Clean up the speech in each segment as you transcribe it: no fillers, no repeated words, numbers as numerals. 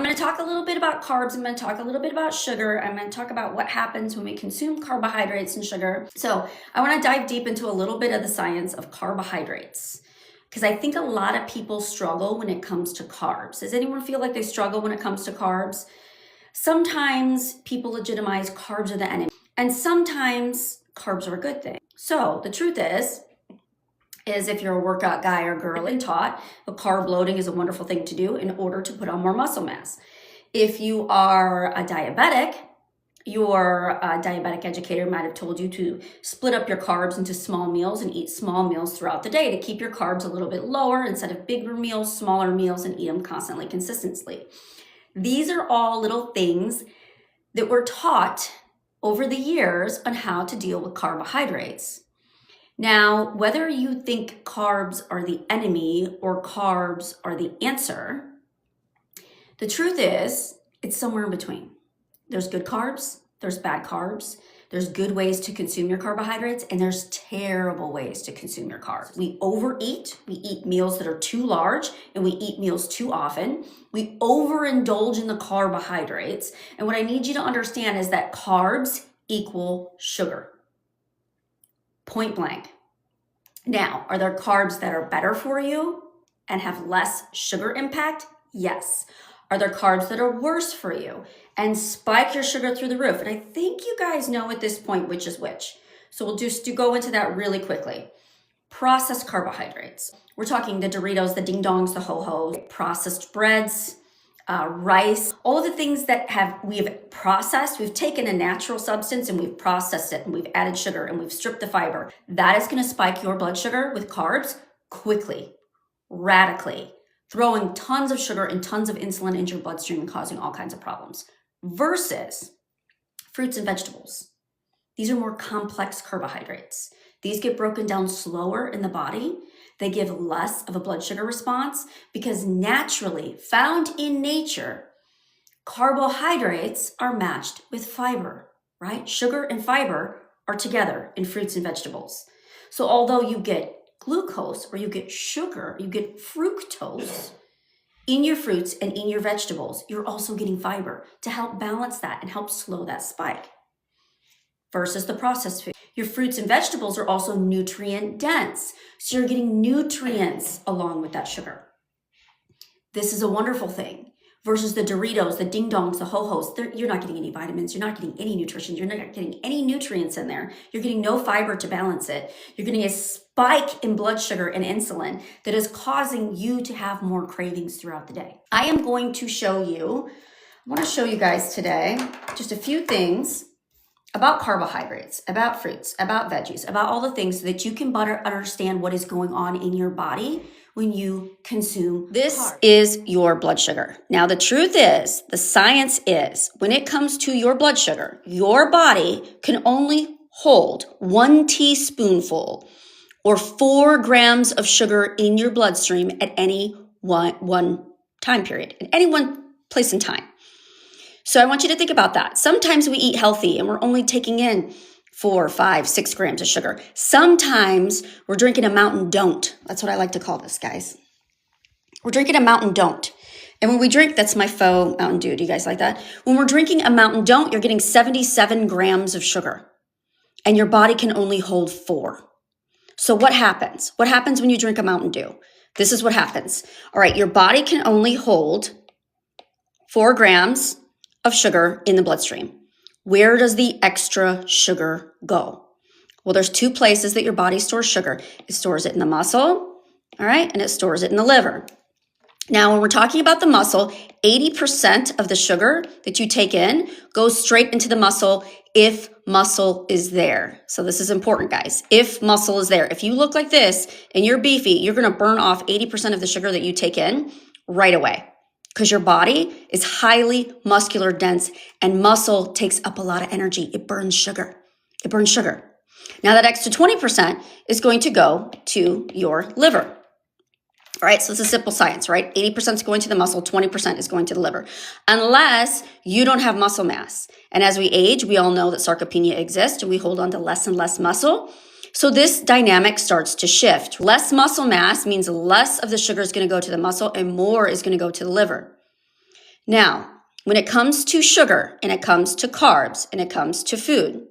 going to talk a little bit about carbs. I'm going to talk a little bit about sugar. I'm going to talk about what happens when we consume carbohydrates and sugar. So I want to dive deep into a little bit of the science of carbohydrates, because I think a lot of people struggle when it comes to carbs. Does anyone feel like they struggle when it comes to carbs? Sometimes people legitimize carbs are the enemy, and sometimes carbs are a good thing. So the truth is if you're a workout guy or girl and taught, the carb loading is a wonderful thing to do in order to put on more muscle mass. If you are a diabetic, your diabetic educator might have told you to split up your carbs into small meals and eat small meals throughout the day to keep your carbs a little bit lower instead of bigger meals, smaller meals, and eat them constantly, consistently. These are all little things that were taught over the years on how to deal with carbohydrates. Now, whether you think carbs are the enemy or carbs are the answer, the truth is it's somewhere in between. There's good carbs, there's bad carbs, there's good ways to consume your carbohydrates, and there's terrible ways to consume your carbs. We overeat, we eat meals that are too large, and we eat meals too often. We overindulge in the carbohydrates, and what I need you to understand is that carbs equal sugar. Point blank. Now, are there carbs that are better for you and have less sugar impact? Yes. Are there carbs that are worse for you and spike your sugar through the roof? And I think you guys know at this point which is which. So we'll just go into that really quickly. Processed carbohydrates. We're talking the Doritos, the Ding Dongs, the Ho-Hos, processed breads, rice, all of the things that we've processed. We've taken a natural substance and we've processed it and we've added sugar and we've stripped the fiber. That is going to spike your blood sugar with carbs quickly, radically, throwing tons of sugar and tons of insulin into your bloodstream and causing all kinds of problems. Versus fruits and vegetables. These are more complex carbohydrates. These get broken down slower in the body. They give less of a blood sugar response because naturally, found in nature, carbohydrates are matched with fiber, right? Sugar and fiber are together in fruits and vegetables. So although you get glucose or you get sugar, you get fructose in your fruits and in your vegetables, you're also getting fiber to help balance that and help slow that spike. Versus the processed food. Your fruits and vegetables are also nutrient dense. So you're getting nutrients along with that sugar. This is a wonderful thing. Versus the Doritos, the Ding Dongs, the Ho-Hos, you're not getting any vitamins. You're not getting any nutrition. You're not getting any nutrients in there. You're getting no fiber to balance it. You're getting a spike in blood sugar and insulin that is causing you to have more cravings throughout the day. I want to show you guys today just a few things about carbohydrates, about fruits, about veggies, about all the things so that you can better understand what is going on in your body when you consume this carbs. Is your blood sugar. Now, the truth is, the science is, when it comes to your blood sugar, your body can only hold 1 teaspoonful or 4 grams of sugar in your bloodstream at any one time period, at any one place in time. So I want you to think about that. Sometimes we eat healthy and we're only taking in 4, 5, 6 grams of sugar. Sometimes we're drinking a Mountain Don't. That's what I like to call this, guys. We're drinking a Mountain Don't. And when we drink, that's my faux Mountain Dew. Do you guys like that? When we're drinking a Mountain Don't, you're getting 77 grams of sugar. And your body can only hold 4. So what happens? What happens when you drink a Mountain Dew? This is what happens. All right, your body can only hold 4 grams of sugar in the bloodstream. Where does the extra sugar go? Well, there's 2 places that your body stores sugar. It stores it in the muscle, all right, and it stores it in the liver. Now, when we're talking about the muscle, 80% of the sugar that you take in goes straight into the muscle if muscle is there. So this is important, guys. If muscle is there. If you look like this and you're beefy, you're going to burn off 80% of the sugar that you take in right away. Because your body is highly muscular dense and muscle takes up a lot of energy. It burns sugar. It burns sugar. Now that extra 20% is going to go to your liver. All right, so it's a simple science, right? 80% is going to the muscle, 20% is going to the liver. Unless you don't have muscle mass. And as we age, we all know that sarcopenia exists and we hold on to less and less muscle. So this dynamic starts to shift. Less muscle mass means less of the sugar is going to go to the muscle and more is going to go to the liver. Now, when it comes to sugar and it comes to carbs and it comes to food,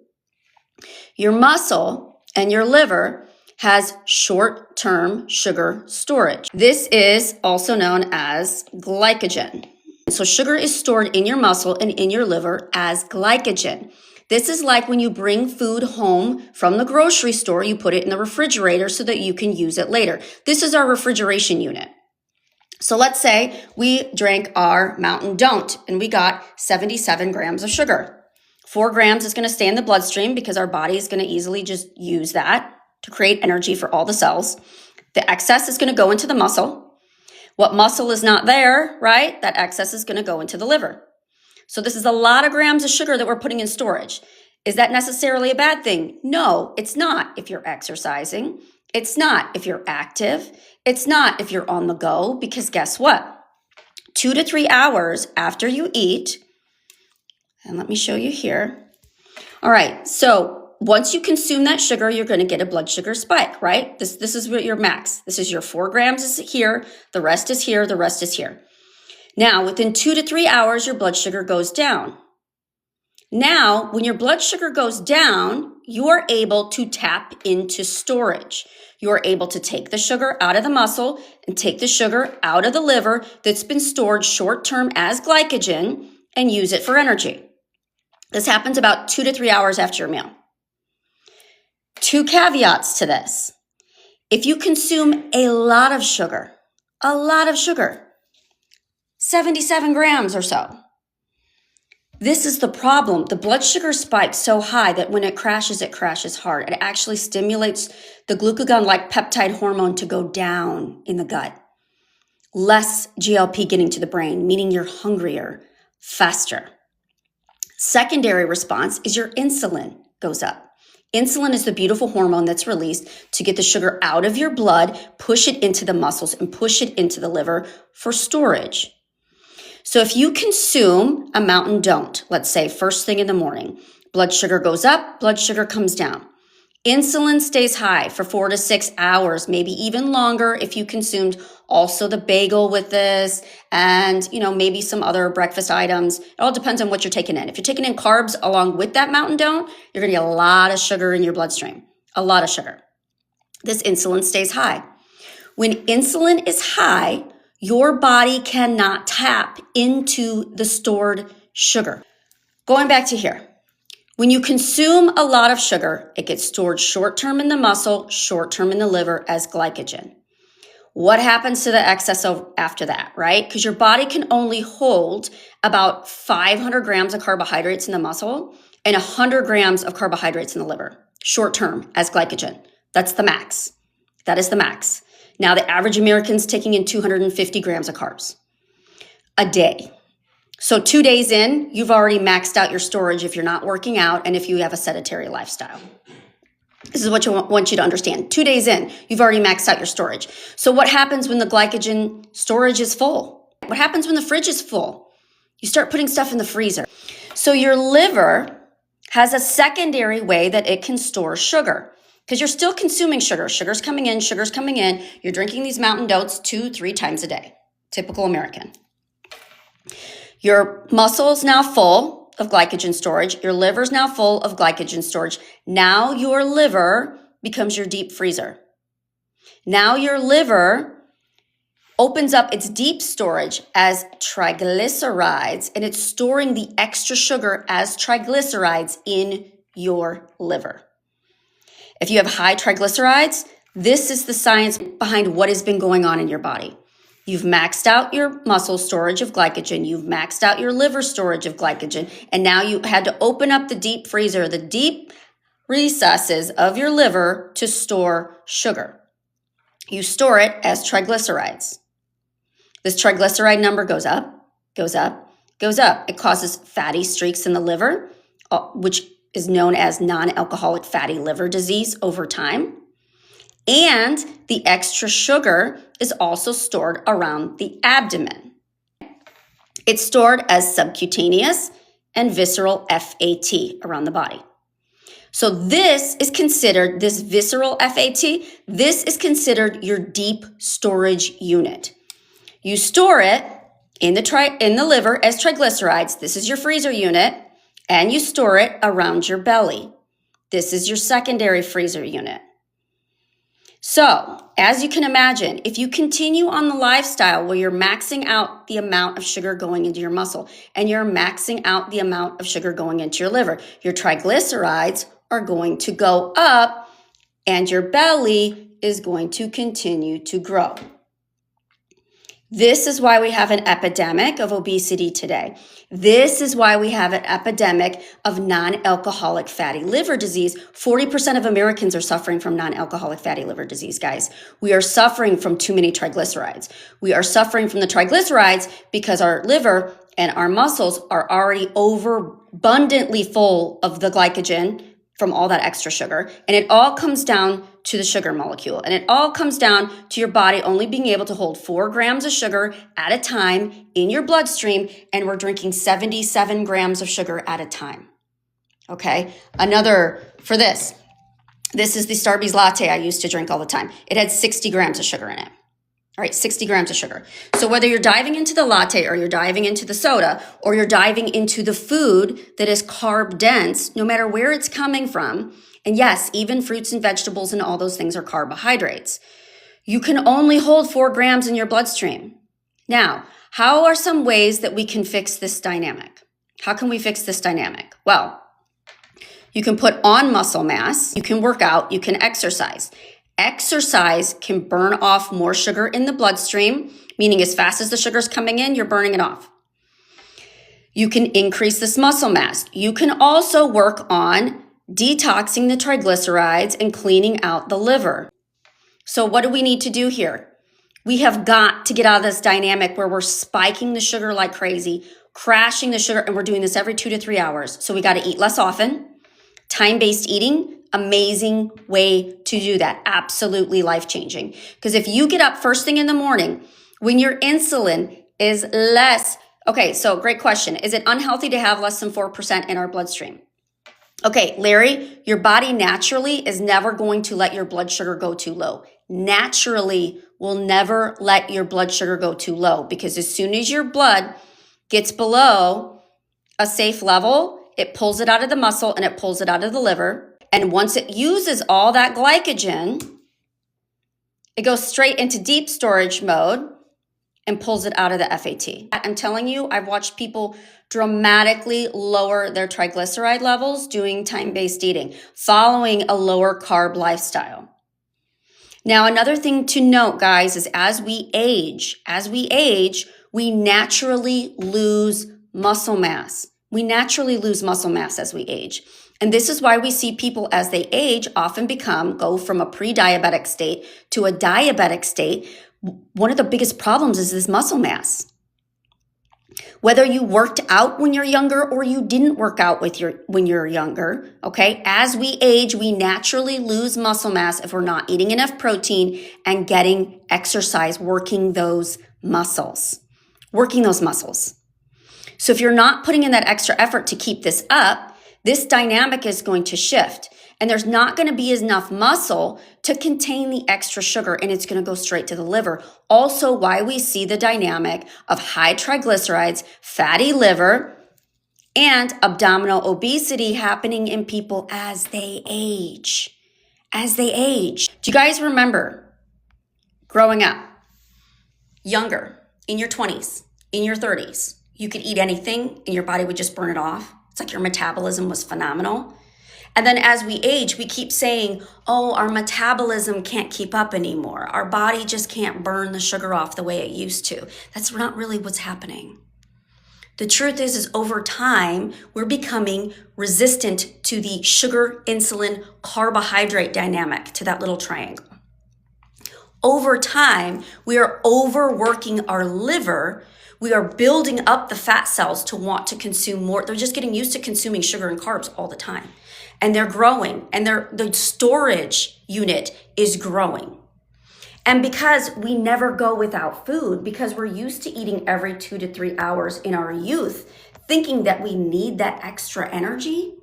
your muscle and your liver has short-term sugar storage. This is also known as glycogen. So sugar is stored in your muscle and in your liver as glycogen. This is like when you bring food home from the grocery store, you put it in the refrigerator so that you can use it later. This is our refrigeration unit. So let's say we drank our Mountain Don't and we got 77 grams of sugar. 4 grams is going to stay in the bloodstream because our body is going to easily just use that to create energy for all the cells. The excess is going to go into the muscle. What muscle is not there, right? That excess is going to go into the liver. So this is a lot of grams of sugar that we're putting in storage. Is that necessarily a bad thing? No, it's not if you're exercising. It's not if you're active. It's not if you're on the go, because guess what? 2 to 3 hours after you eat, and let me show you here. All right, so once you consume that sugar, you're going to get a blood sugar spike, right? This is what your max. This is your 4 grams is here, the rest is here, the rest is here. Now, within 2 to 3 hours, your blood sugar goes down. Now, when your blood sugar goes down, you are able to tap into storage. You are able to take the sugar out of the muscle and take the sugar out of the liver that's been stored short-term as glycogen and use it for energy. This happens about 2 to 3 hours after your meal. 2 caveats to this. If you consume a lot of sugar, 77 grams or so, this is the problem. The blood sugar spikes so high that when it crashes hard. It actually stimulates the glucagon-like peptide hormone to go down in the gut. Less GLP getting to the brain, meaning you're hungrier faster. Secondary response is your insulin goes up. Insulin is the beautiful hormone that's released to get the sugar out of your blood, push it into the muscles, and push it into the liver for storage. So if you consume a Mountain Don't, let's say first thing in the morning, blood sugar goes up, blood sugar comes down. Insulin stays high for 4 to 6 hours, maybe even longer if you consumed also the bagel with this and, maybe some other breakfast items. It all depends on what you're taking in. If you're taking in carbs along with that Mountain Don't, you're going to get a lot of sugar in your bloodstream, a lot of sugar. This insulin stays high. When insulin is high, your body cannot tap into the stored sugar. Going back to here, when you consume a lot of sugar, it gets stored short-term in the muscle, short-term in the liver as glycogen. What happens to the excess after that, right? Because your body can only hold about 500 grams of carbohydrates in the muscle and 100 grams of carbohydrates in the liver, short-term as glycogen. That's the max. That is the max. Now, the average American's taking in 250 grams of carbs a day. So 2 days in, you've already maxed out your storage if you're not working out and if you have a sedentary lifestyle. This is what I want you to understand. 2 days in, you've already maxed out your storage. So what happens when the glycogen storage is full? What happens when the fridge is full? You start putting stuff in the freezer. So your liver has a secondary way that it can store sugar. Because you're still consuming sugar. Sugar's coming in. You're drinking these Mountain Don'ts 2-3 times a day. Typical American. Your muscle's now full of glycogen storage. Your liver's now full of glycogen storage. Now your liver becomes your deep freezer. Now your liver opens up its deep storage as triglycerides, and it's storing the extra sugar as triglycerides in your liver. If you have high triglycerides, this is the science behind what has been going on in your body. You've maxed out your muscle storage of glycogen. You've maxed out your liver storage of glycogen. And now you had to open up the deep freezer, the deep recesses of your liver to store sugar. You store it as triglycerides. This triglyceride number goes up, goes up, goes up. It causes fatty streaks in the liver, which is known as non-alcoholic fatty liver disease over time. And the extra sugar is also stored around the abdomen. It's stored as subcutaneous and visceral FAT around the body. So this visceral FAT, this is considered your deep storage unit. You store it in the liver as triglycerides. This is your freezer unit, and you store it around your belly. This is your secondary freezer unit. So, as you can imagine, if you continue on the lifestyle where you're maxing out the amount of sugar going into your muscle and you're maxing out the amount of sugar going into your liver, your triglycerides are going to go up and your belly is going to continue to grow. This is why we have an epidemic of obesity today. This is why we have an epidemic of non-alcoholic fatty liver disease. 40% of Americans are suffering from non-alcoholic fatty liver disease, guys. We are suffering from too many triglycerides. We are suffering from the triglycerides because our liver and our muscles are already overabundantly full of the glycogen from all that extra sugar. And it all comes down to the sugar molecule. And it all comes down to your body only being able to hold 4 grams of sugar at a time in your bloodstream. And we're drinking 77 grams of sugar at a time. Okay. Another for this. This is the Starbucks latte I used to drink all the time. It had 60 grams of sugar in it. All right, 60 grams of sugar. So whether you're diving into the latte or you're diving into the soda or you're diving into the food that is carb dense, no matter where it's coming from, and yes, even fruits and vegetables and all those things are carbohydrates, you can only hold 4 grams in your bloodstream. Now, how are some ways that we can fix this dynamic? How can we fix this dynamic? Well, you can put on muscle mass, you can work out, you can exercise. Exercise can burn off more sugar in the bloodstream, meaning as fast as the sugar's coming in, you're burning it off. You can increase this muscle mass. You can also work on detoxing the triglycerides and cleaning out the liver. So what do we need to do here? We have got to get out of this dynamic where we're spiking the sugar like crazy, crashing the sugar, and we're doing this every 2 to 3 hours. So we got to eat less often. Time-based eating, amazing way to do that. Absolutely life-changing. Because if you get up first thing in the morning when your insulin is less, okay, so great question. Is it unhealthy to have less than 4% in our bloodstream? Okay, Larry, your body naturally is never going to let your blood sugar go too low. Naturally will never let your blood sugar go too low because as soon as your blood gets below a safe level, it pulls it out of the muscle and it pulls it out of the liver. And once it uses all that glycogen, it goes straight into deep storage mode and pulls it out of the FAT. I'm telling you, I've watched people dramatically lower their triglyceride levels doing time-based eating, following a lower carb lifestyle. Now, another thing to note, guys, is as we age, we naturally lose muscle mass. We naturally lose muscle mass as we age. And this is why we see people as they age often go from a pre-diabetic state to a diabetic state. One of the biggest problems is this muscle mass. Whether you worked out when you're younger or you didn't work out when you're younger, okay? As we age, we naturally lose muscle mass if we're not eating enough protein and getting exercise, working those muscles. So if you're not putting in that extra effort to keep this up, this dynamic is going to shift and there's not going to be enough muscle to contain the extra sugar and it's going to go straight to the liver. Also, why we see the dynamic of high triglycerides, fatty liver, and abdominal obesity happening in people as they age. Do you guys remember growing up, younger, in your 20s, in your 30s, you could eat anything and your body would just burn it off? It's like your metabolism was phenomenal. And then as we age, we keep saying, oh, our metabolism can't keep up anymore. Our body just can't burn the sugar off the way it used to. That's not really what's happening. The truth is over time, we're becoming resistant to the sugar, insulin, carbohydrate dynamic, to that little triangle. Over time, we are overworking our liver. We are building up the fat cells to want to consume more. They're just getting used to consuming sugar and carbs all the time. And they're growing, and the storage unit is growing. And because we never go without food, because we're used to eating every 2 to 3 hours in our youth, thinking that we need that extra energy,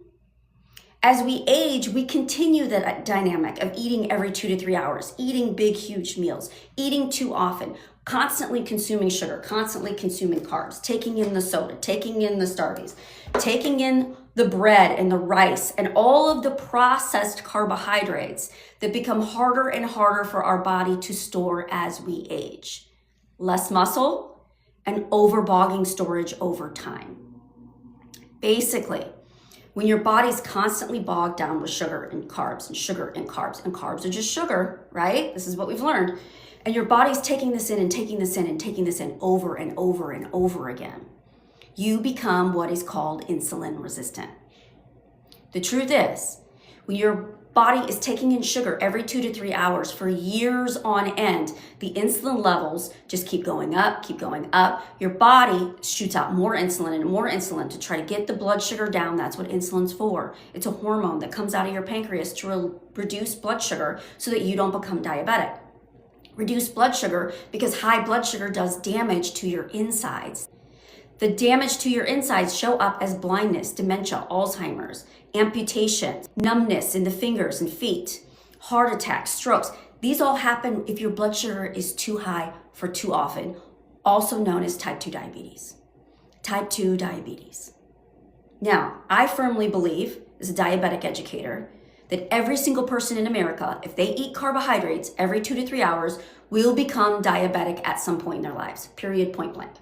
as we age, we continue that dynamic of eating every 2 to 3 hours, eating big, huge meals, eating too often, constantly consuming sugar, constantly consuming carbs, taking in the soda, taking in the Starbies, taking in the bread and the rice and all of the processed carbohydrates that become harder and harder for our body to store as we age. Less muscle and overbogging storage over time. Basically, when your body's constantly bogged down with sugar and carbs and sugar and carbs, and carbs are just sugar, right? This is what we've learned. And your body's taking this in and taking this in and taking this in over and over and over again. You become what is called insulin resistant. The truth is, when your body is taking in sugar every 2 to 3 hours for years on end, the insulin levels just keep going up, keep going up. Your body shoots out more insulin and more insulin to try to get the blood sugar down. That's what insulin's for. It's a hormone that comes out of your pancreas to reduce blood sugar so that you don't become diabetic. Reduce blood sugar because high blood sugar does damage to your insides. The damage to your insides show up as blindness, dementia, Alzheimer's, amputation, numbness in the fingers and feet, heart attacks, strokes. These all happen if your blood sugar is too high for too often, also known as type 2 diabetes. Type 2 diabetes. Now, I firmly believe, as a diabetic educator, that every single person in America, if they eat carbohydrates every 2 to 3 hours, will become diabetic at some point in their lives, period, point blank.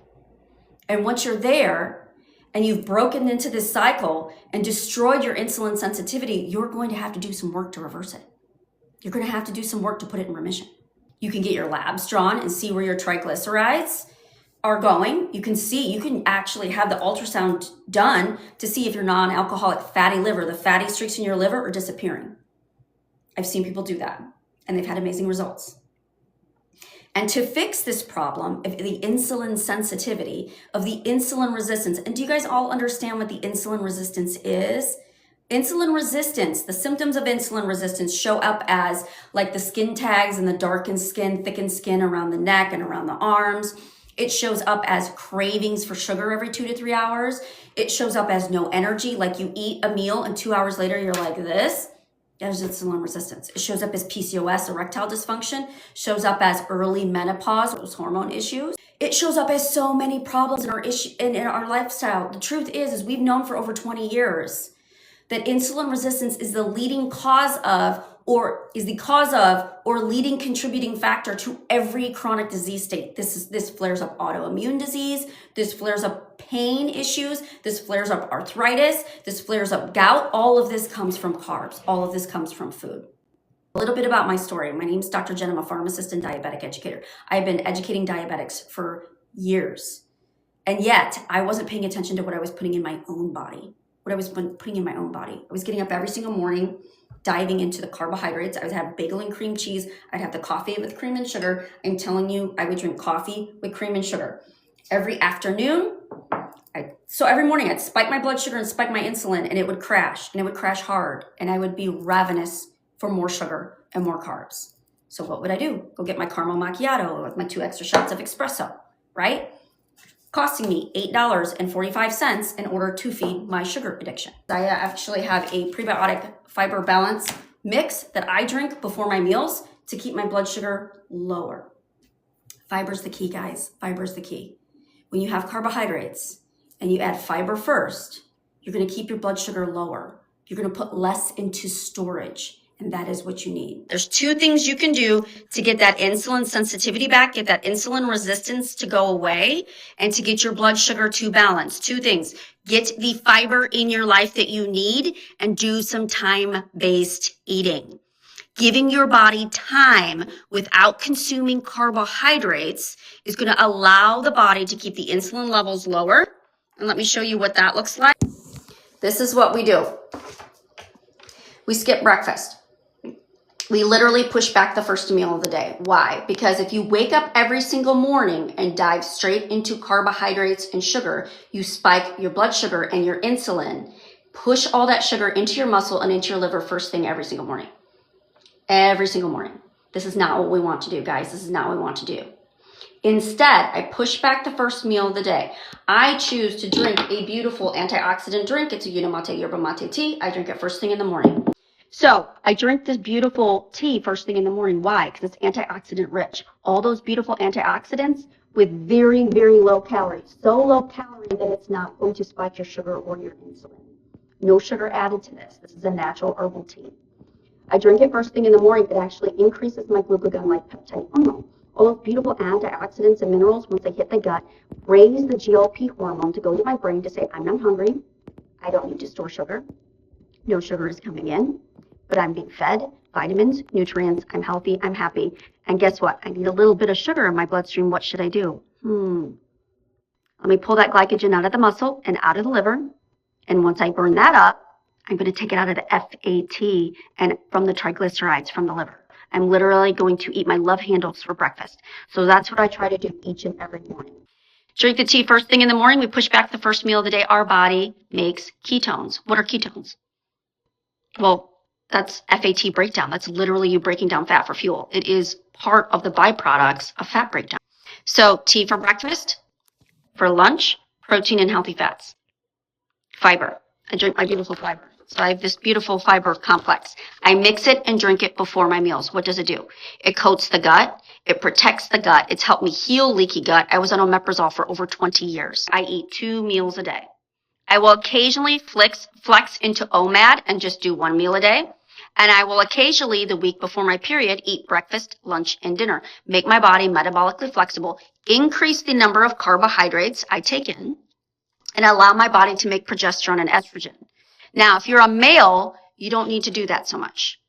And once you're there and you've broken into this cycle and destroyed your insulin sensitivity, you're going to have to do some work to reverse it. You're going to have to do some work to put it in remission. You can get your labs drawn and see where your triglycerides are going. You can actually have the ultrasound done to see if your non-alcoholic fatty liver, the fatty streaks in your liver, are disappearing. I've seen people do that and they've had amazing results. And to fix this problem of the insulin sensitivity, of the insulin resistance, and do you guys all understand what the insulin resistance is? Insulin resistance, the symptoms of insulin resistance show up as like the skin tags and the darkened skin, thickened skin around the neck and around the arms. It shows up as cravings for sugar every 2 to 3 hours. It shows up as no energy, like you eat a meal and 2 hours later you're like this. There's insulin resistance. It shows up as PCOS, erectile dysfunction, shows up as early menopause, those hormone issues. It shows up as so many problems in our lifestyle. The truth is we've known for over 20 years that insulin resistance is the leading cause of, or leading contributing factor to every chronic disease state. This flares up autoimmune disease, this flares up pain issues, this flares up arthritis, this flares up gout. All of this comes from carbs. All of this comes from food. A little bit about my story. My name is Dr. Jen. I'm a pharmacist and diabetic educator. I've been educating diabetics for years. And yet I wasn't paying attention to what I was putting in my own body. I was getting up every single morning, diving into the carbohydrates. I would have bagel and cream cheese. I'd have the coffee with cream and sugar. I'm telling you, I would drink coffee with cream and sugar. Every afternoon, so every morning I'd spike my blood sugar and spike my insulin, and it would crash hard. And I would be ravenous for more sugar and more carbs. So what would I do? Go get my caramel macchiato with my 2 extra shots of espresso, right? Costing me $8.45 in order to feed my sugar addiction. I actually have a prebiotic fiber balance mix that I drink before my meals to keep my blood sugar lower. Fiber's the key, guys. Fiber's the key. When you have carbohydrates and you add fiber first, you're going to keep your blood sugar lower. You're going to put less into storage. And that is what you need. There's 2 things you can do to get that insulin sensitivity back, get that insulin resistance to go away, and to get your blood sugar to balance. 2 things. Get the fiber in your life that you need and do some time-based eating. Giving your body time without consuming carbohydrates is going to allow the body to keep the insulin levels lower. And let me show you what that looks like. This is what we do. We skip breakfast. We literally push back the first meal of the day. Why? Because if you wake up every single morning and dive straight into carbohydrates and sugar, you spike your blood sugar and your insulin, push all that sugar into your muscle and into your liver first thing every single morning. Every single morning. This is not what we want to do, guys. This is not what we want to do. Instead, I push back the first meal of the day. I choose to drink a beautiful antioxidant drink. It's a Unamate yerba mate tea. I drink it first thing in the morning. So I drink this beautiful tea first thing in the morning. Why? Because it's antioxidant rich. All those beautiful antioxidants with very, very low calories. So low calorie that it's not going to spike your sugar or your insulin. No sugar added to this. This is a natural herbal tea. I drink it first thing in the morning. It actually increases my glucagon-like peptide hormone. All those beautiful antioxidants and minerals, once they hit the gut, raise the GLP hormone to go to my brain to say, I'm not hungry. I don't need to store sugar. No sugar is coming in, but I'm being fed vitamins, nutrients. I'm healthy. I'm happy. And guess what? I need a little bit of sugar in my bloodstream. What should I do? Let me pull that glycogen out of the muscle and out of the liver. And once I burn that up, I'm going to take it out of the FAT and from the triglycerides from the liver. I'm literally going to eat my love handles for breakfast. So that's what I try to do each and every morning. Drink the tea first thing in the morning. We push back the first meal of the day. Our body makes ketones. What are ketones? Well, that's FAT breakdown. That's literally you breaking down fat for fuel. It is part of the byproducts of fat breakdown. So tea for breakfast, for lunch, protein and healthy fats. Fiber. I drink my beautiful fiber. So I have this beautiful fiber complex. I mix it and drink it before my meals. What does it do? It coats the gut. It protects the gut. It's helped me heal leaky gut. I was on omeprazole for over 20 years. I eat 2 meals a day. I will occasionally flex into OMAD and just do 1 meal a day. And I will occasionally, the week before my period, eat breakfast, lunch, and dinner. Make my body metabolically flexible, increase the number of carbohydrates I take in, and allow my body to make progesterone and estrogen. Now, if you're a male, you don't need to do that so much.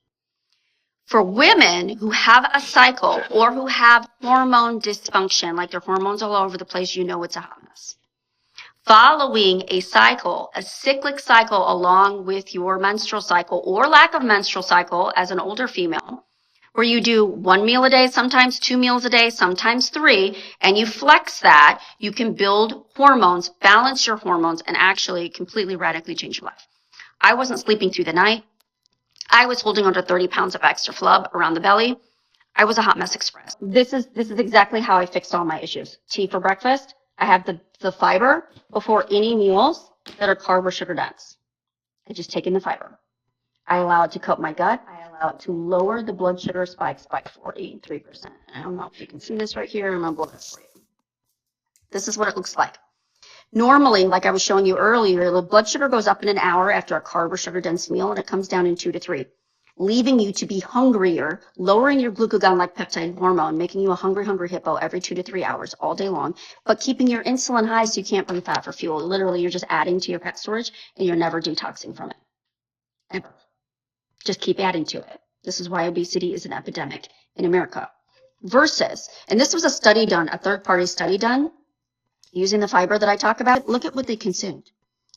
For women who have a cycle or who have hormone dysfunction, like their hormones all over the place, you know it's a hot mess. Following a cycle, a cyclic cycle along with your menstrual cycle or lack of menstrual cycle as an older female, where you do 1 meal a day, sometimes 2 meals a day, sometimes 3, and you flex that, you can build hormones, balance your hormones, and actually completely radically change your life. I wasn't sleeping through the night. I was holding under 30 pounds of extra flub around the belly. I was a hot mess express. This is exactly how I fixed all my issues. Tea for breakfast. I have the fiber before any meals that are carb or sugar dense. I just take in the fiber. I allow it to coat my gut. I allow it to lower the blood sugar spikes by 43%. I don't know if you can see this right here. I'm going to blow this for you. This is what it looks like. Normally, like I was showing you earlier, the blood sugar goes up in an hour after a carb or sugar dense meal, and it comes down in 2 to 3, leaving you to be hungrier, lowering your glucagon-like peptide hormone, making you a hungry hippo every 2 to 3 hours all day long, but keeping your insulin high so you can't burn fat for fuel. Literally, you're just adding to your fat storage, and you're never detoxing from it. Ever. Just keep adding to it. This is why obesity is an epidemic in America. Versus, and this was a study done, a third-party study done, using the fiber that I talk about. Look at what they consumed.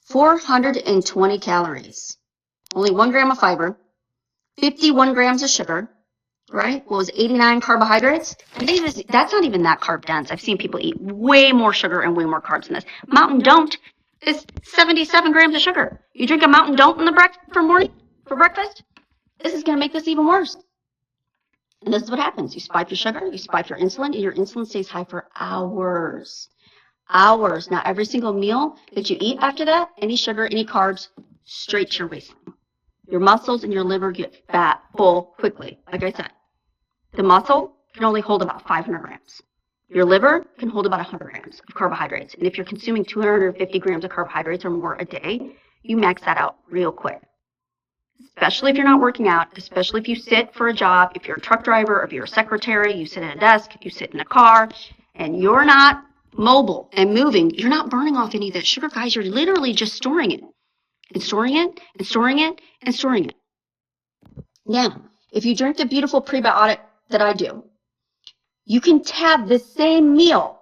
420 calories. Only 1 gram of fiber. 51 grams of sugar, right? What was 89 carbohydrates? And that's not even that carb dense. I've seen people eat way more sugar and way more carbs than this. Mountain Don't is 77 grams of sugar. You drink a Mountain Don't in the for breakfast? This is going to make this even worse. And this is what happens. You spike your sugar, you spike your insulin, and your insulin stays high for hours. Hours. Now, every single meal that you eat after that, any sugar, any carbs, straight to your waistline. Your muscles and your liver get fat, full, quickly. Like I said, the muscle can only hold about 500 grams. Your liver can hold about 100 grams of carbohydrates. And if you're consuming 250 grams of carbohydrates or more a day, you max that out real quick. Especially if you're not working out, especially if you sit for a job, if you're a truck driver, if you're a secretary, you sit at a desk, you sit in a car, and you're not mobile and moving, you're not burning off any of that sugar, guys. You're literally just storing it and storing it and storing it and storing it. Now, if you drink the beautiful prebiotic that I do, you can have the same meal.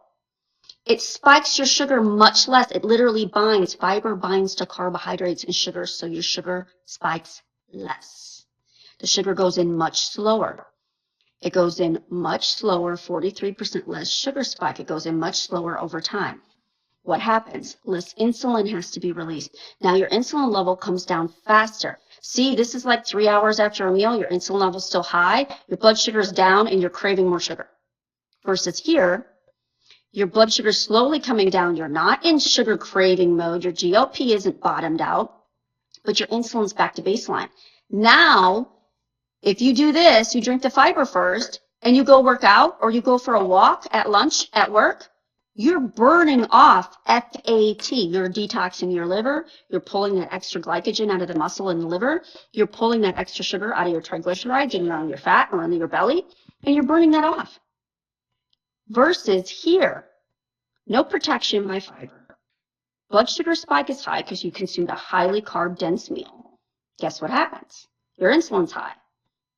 It spikes your sugar much less. It literally binds. Fiber binds to carbohydrates and sugar, so your sugar spikes less. The sugar goes in much slower. It goes in much slower, 43% less sugar spike. It goes in much slower over time. What happens? Less insulin has to be released. Now your insulin level comes down faster. See, this is like 3 hours after a meal. Your insulin level is still high. Your blood sugar is down and you're craving more sugar. Versus here, your blood sugar is slowly coming down. You're not in sugar craving mode. Your GLP isn't bottomed out, but your insulin's back to baseline. Now, if you do this, you drink the fiber first, and you go work out, or you go for a walk at lunch, at work, you're burning off FAT. You're detoxing your liver. You're pulling that extra glycogen out of the muscle in the liver. You're pulling that extra sugar out of your triglycerides and around your fat or under your belly, and you're burning that off. Versus here, no protection by fiber. Blood sugar spike is high because you consumed a highly carb-dense meal. Guess what happens? Your insulin's high.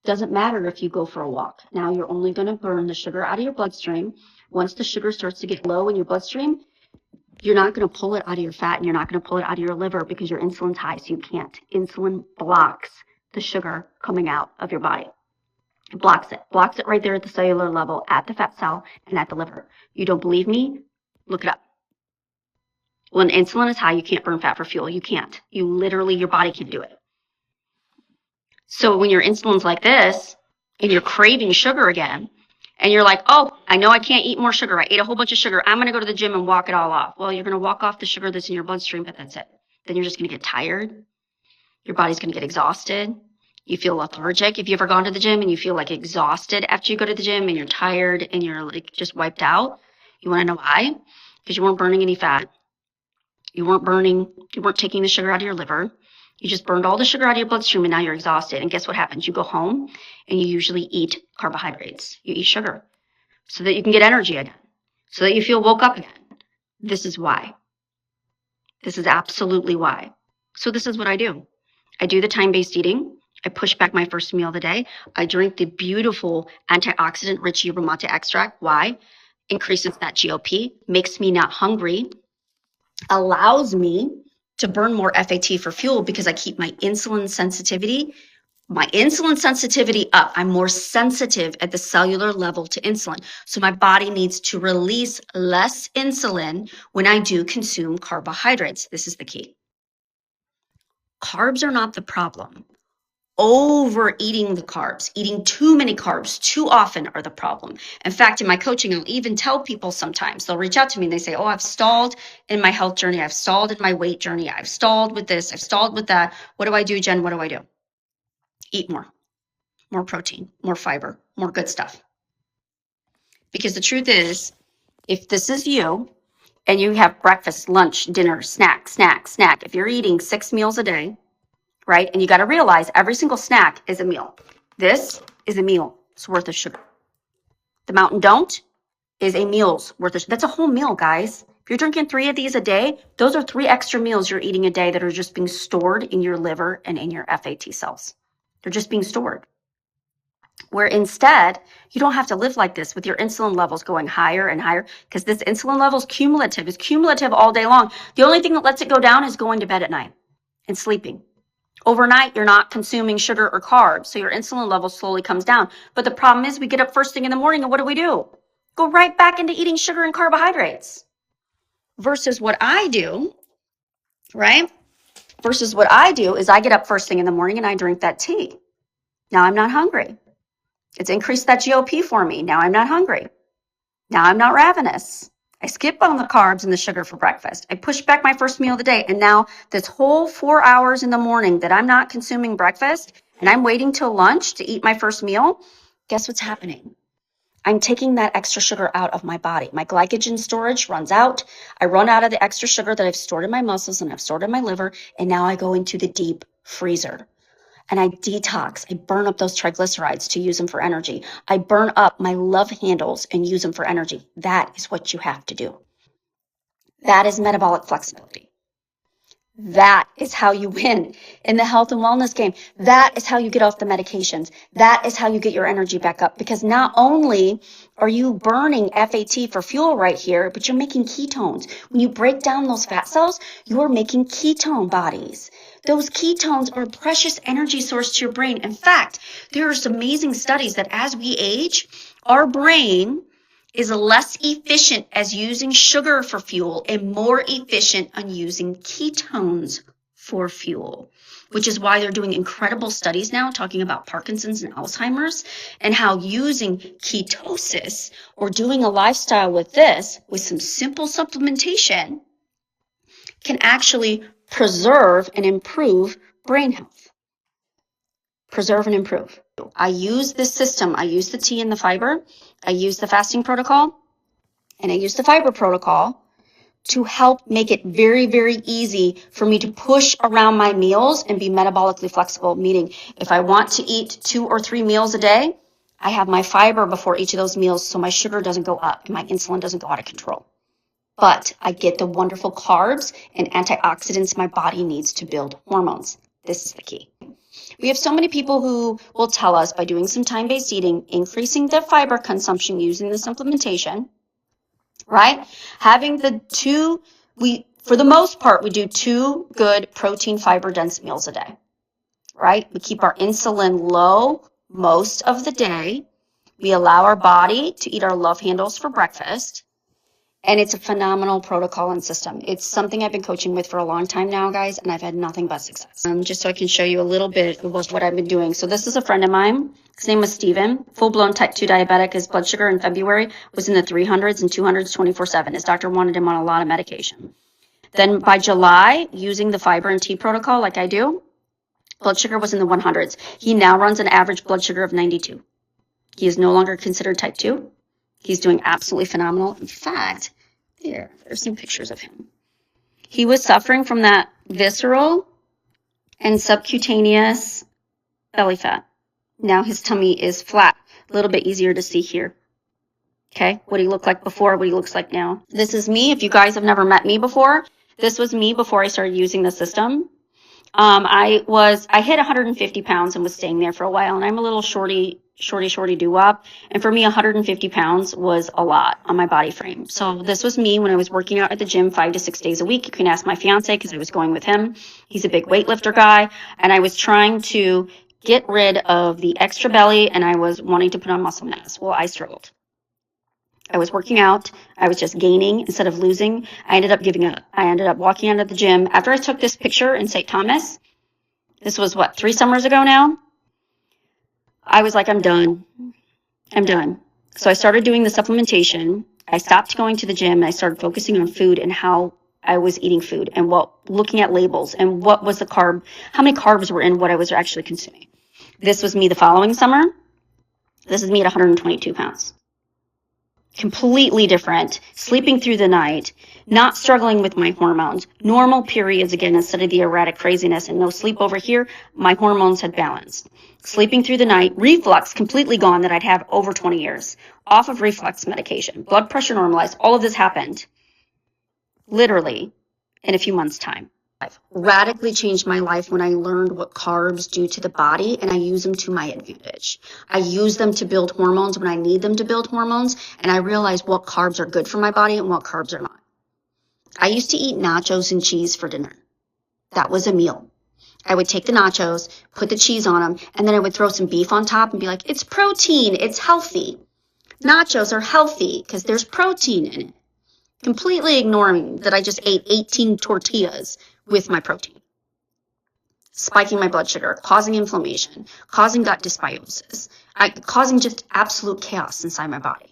Doesn't matter if you go for a walk. Now you're only going to burn the sugar out of your bloodstream. Once the sugar starts to get low in your bloodstream, you're not going to pull it out of your fat and you're not going to pull it out of your liver because your insulin's high, so you can't. Insulin blocks the sugar coming out of your body. It blocks it right there at the cellular level, at the fat cell and at the liver. You don't believe me? Look it up. When insulin is high, you can't burn fat for fuel. You can't. You literally, your body can't do it. So when your insulin's like this and you're craving sugar again, and you're like, oh, I know I can't eat more sugar. I ate a whole bunch of sugar. I'm going to go to the gym and walk it all off. Well, you're going to walk off the sugar that's in your bloodstream, but that's it. Then you're just going to get tired. Your body's going to get exhausted. You feel lethargic. Have you ever gone to the gym and you feel like exhausted after you go to the gym and you're tired and you're like just wiped out? You want to know why? Because you weren't burning any fat. You weren't taking the sugar out of your liver. You just burned all the sugar out of your bloodstream and now you're exhausted. And guess what happens? You go home and you usually eat carbohydrates. You eat sugar so that you can get energy again, so that you feel woke up again. This is why. This is absolutely why. So this is what I do. I do the time-based eating. I push back my first meal of the day. I drink the beautiful antioxidant-rich yerba mate extract. Why? Increases that GOP, makes me not hungry, allows me to burn more FAT for fuel because I keep my insulin sensitivity up. I'm more sensitive at the cellular level to insulin. So my body needs to release less insulin when I do consume carbohydrates. This is the key. Carbs are not the problem. Overeating the carbs, eating too many carbs too often are the problem. In fact, in my coaching, I'll even tell people sometimes, they'll reach out to me and they say, oh, I've stalled in my health journey. I've stalled in my weight journey. I've stalled with this. I've stalled with that. What do I do, Jen? What do I do? Eat more protein, more fiber, more good stuff. Because the truth is, if this is you and you have breakfast, lunch, dinner, snack, if you're eating 6 meals a day, right? And you got to realize every single snack is a meal. This is a meal's worth of sugar. The Mountain Don't is a meal's worth of sugar. That's a whole meal, guys. If you're drinking 3 of these a day, those are 3 extra meals you're eating a day that are just being stored in your liver and in your FAT cells. They're just being stored. Where instead, you don't have to live like this with your insulin levels going higher and higher, because this insulin level is cumulative. It's cumulative all day long. The only thing that lets it go down is going to bed at night and sleeping. Overnight, you're not consuming sugar or carbs, so your insulin level slowly comes down. But the problem is we get up first thing in the morning, and what do? Go right back into eating sugar and carbohydrates. Versus what I do, right? Versus what I do is I get up first thing in the morning and I drink that tea. Now I'm not hungry. It's increased that GOP for me. Now I'm not hungry. Now I'm not ravenous. I skip on the carbs and the sugar for breakfast. I push back my first meal of the day. And now this whole 4 hours in the morning that I'm not consuming breakfast and I'm waiting till lunch to eat my first meal, guess what's happening? I'm taking that extra sugar out of my body. My glycogen storage runs out. I run out of the extra sugar that I've stored in my muscles and I've stored in my liver. And now I go into the deep freezer. And I detox. I burn up those triglycerides to use them for energy. I burn up my love handles and use them for energy. That is what you have to do. That is metabolic flexibility. That is how you win in the health and wellness game. That is how you get off the medications. That is how you get your energy back up. Because not only are you burning FAT for fuel right here, but you're making ketones. When you break down those fat cells, you're making ketone bodies. Those ketones are a precious energy source to your brain. In fact, there are some amazing studies that as we age, our brain is less efficient as using sugar for fuel and more efficient on using ketones for fuel, which is why they're doing incredible studies now talking about Parkinson's and Alzheimer's and how using ketosis or doing a lifestyle with this with some simple supplementation can actually preserve and improve brain health. preserve and improve. I use this system. I use the tea and the fiber. I use the fasting protocol, and I use the fiber protocol to help make it very, very easy for me to push around my meals and be metabolically flexible. Meaning, if I want to eat 2 or 3 meals a day, I have my fiber before each of those meals so my sugar doesn't go up and my insulin doesn't go out of control. But I get the wonderful carbs and antioxidants my body needs to build hormones. This is the key. We have so many people who will tell us by doing some time-based eating, increasing their fiber consumption using the supplementation, right? Having the two, for the most part, we do 2 good protein fiber dense meals a day, right? We keep our insulin low most of the day. We allow our body to eat our love handles for breakfast. And it's a phenomenal protocol and system. It's something I've been coaching with for a long time now, guys, and I've had nothing but success. Just so I can show you a little bit of what I've been doing. So this is a friend of mine. His name was Steven, full-blown type 2 diabetic. His blood sugar in February was in the 300s and 200s 24/7. His doctor wanted him on a lot of medication. Then by July, using the fiber and tea protocol like I do, blood sugar was in the 100s. He now runs an average blood sugar of 92. He is no longer considered type 2. He's doing absolutely phenomenal. In fact, there's some pictures of him. He was suffering from that visceral and subcutaneous belly fat. Now his tummy is flat, a little bit easier to see here. Okay, what he looked like before, what he looks like now. This is me. If you guys have never met me before, this was me before I started using the system. I hit 150 pounds and was staying there for a while, and I'm a little shorty doo-wop. And for me, 150 pounds was a lot on my body frame. So this was me when I was working out at the gym 5 to 6 days a week. You can ask my fiance because I was going with him. He's a big weightlifter guy. And I was trying to get rid of the extra belly, and I was wanting to put on muscle mass. Well, I struggled. I was working out. I was just gaining instead of losing. I ended up giving up. I ended up walking out of the gym. After I took this picture in St. Thomas, this was 3 summers ago now, I was like, I'm done. I'm done. So I started doing the supplementation. I stopped going to the gym. And I started focusing on food and how I was eating food and looking at labels and what was the carb, how many carbs were in what I was actually consuming. This was me the following summer. This is me at 122 pounds. Completely different, sleeping through the night, not struggling with my hormones, normal periods again instead of the erratic craziness and no sleep over here. My hormones had balanced. Sleeping through the night, reflux completely gone that I'd have over 20 years, off of reflux medication, blood pressure normalized. All of this happened literally in a few months' time. I've radically changed my life when I learned what carbs do to the body, and I use them to my advantage. I use them to build hormones when I need them to build hormones, and I realize what carbs are good for my body and what carbs are not. I used to eat nachos and cheese for dinner. That was a meal. I would take the nachos, put the cheese on them, and then I would throw some beef on top and be like, it's protein, it's healthy. Nachos are healthy because there's protein in it. Completely ignoring that I just ate 18 tortillas with my protein, spiking my blood sugar, causing inflammation, causing gut dysbiosis, causing just absolute chaos inside my body.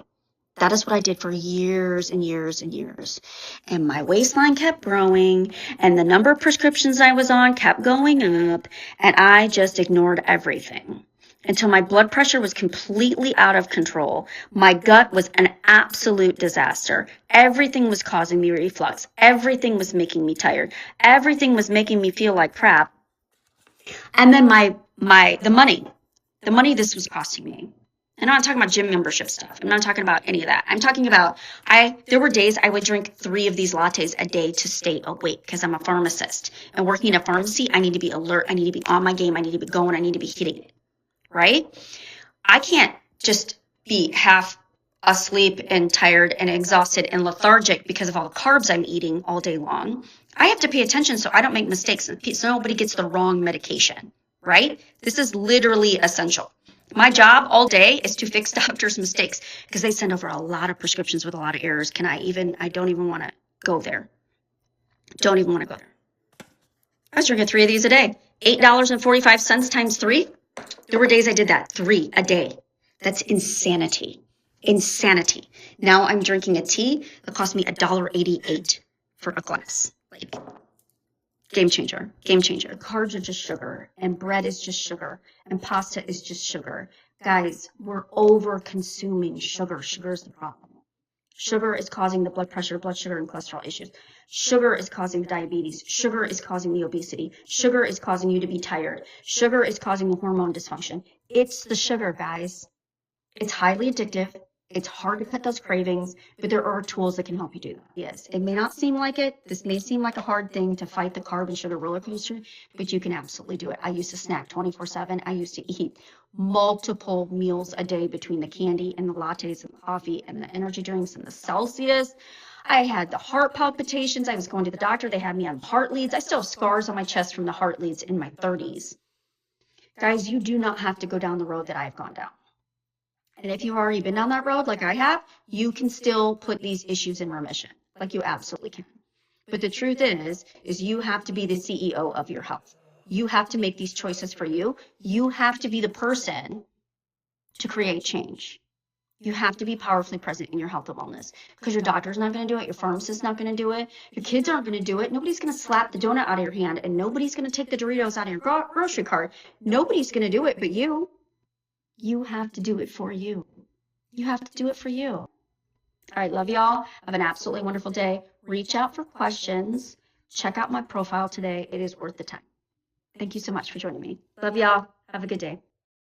That is what I did for years and years and years. And my waistline kept growing, and the number of prescriptions I was on kept going up, and I just ignored everything until my blood pressure was completely out of control. My gut was an absolute disaster. Everything was causing me reflux. Everything was making me tired. Everything was making me feel like crap. And then the money this was costing me. And I'm not talking about gym membership stuff. I'm not talking about any of that. I'm talking about, there were days I would drink 3 of these lattes a day to stay awake because I'm a pharmacist. And working in a pharmacy, I need to be alert. I need to be on my game. I need to be going. I need to be hitting it. Right? I can't just be half asleep and tired and exhausted and lethargic because of all the carbs I'm eating all day long. I have to pay attention so I don't make mistakes, so nobody gets the wrong medication, right? This is literally essential. My job all day is to fix doctors' mistakes because they send over a lot of prescriptions with a lot of errors. I don't even want to go there. Don't even want to go there. I was drinking 3 of these a day. $8.45 times 3. There were days I did that, 3 a day. That's insanity. Insanity. Now I'm drinking a tea that cost me $1.88 for a glass. Like, Game changer, game changer. Carbs are just sugar, and bread is just sugar, and pasta is just sugar. Guys, we're over consuming sugar. Sugar is the problem. Sugar is causing the blood pressure, blood sugar, and cholesterol issues. Sugar is causing the diabetes. Sugar is causing the obesity. Sugar is causing you to be tired. Sugar is causing the hormone dysfunction. It's the sugar, guys. It's highly addictive. It's hard to cut those cravings, but there are tools that can help you do that. Yes, it may not seem like it. This may seem like a hard thing to fight the carb and sugar roller coaster, but you can absolutely do it. I used to snack 24/7. I used to eat multiple meals a day between the candy and the lattes and the coffee and the energy drinks and the Celsius. I had the heart palpitations. I was going to the doctor. They had me on heart leads. I still have scars on my chest from the heart leads in my 30s. Guys, you do not have to go down the road that I've gone down. And if you've already been down that road like I have, you can still put these issues in remission. Like you absolutely can. But the truth is you have to be the CEO of your health. You have to make these choices for you. You have to be the person to create change. You have to be powerfully present in your health and wellness, because your doctor's not going to do it. Your pharmacist's not going to do it. Your kids aren't going to do it. Nobody's going to slap the donut out of your hand, and nobody's going to take the Doritos out of your grocery cart. Nobody's going to do it but you. You have to do it for you. You have to do it for you. All right, love y'all. Have an absolutely wonderful day. Reach out for questions. Check out my profile today. It is worth the time. Thank you so much for joining me. Love y'all. Have a good day.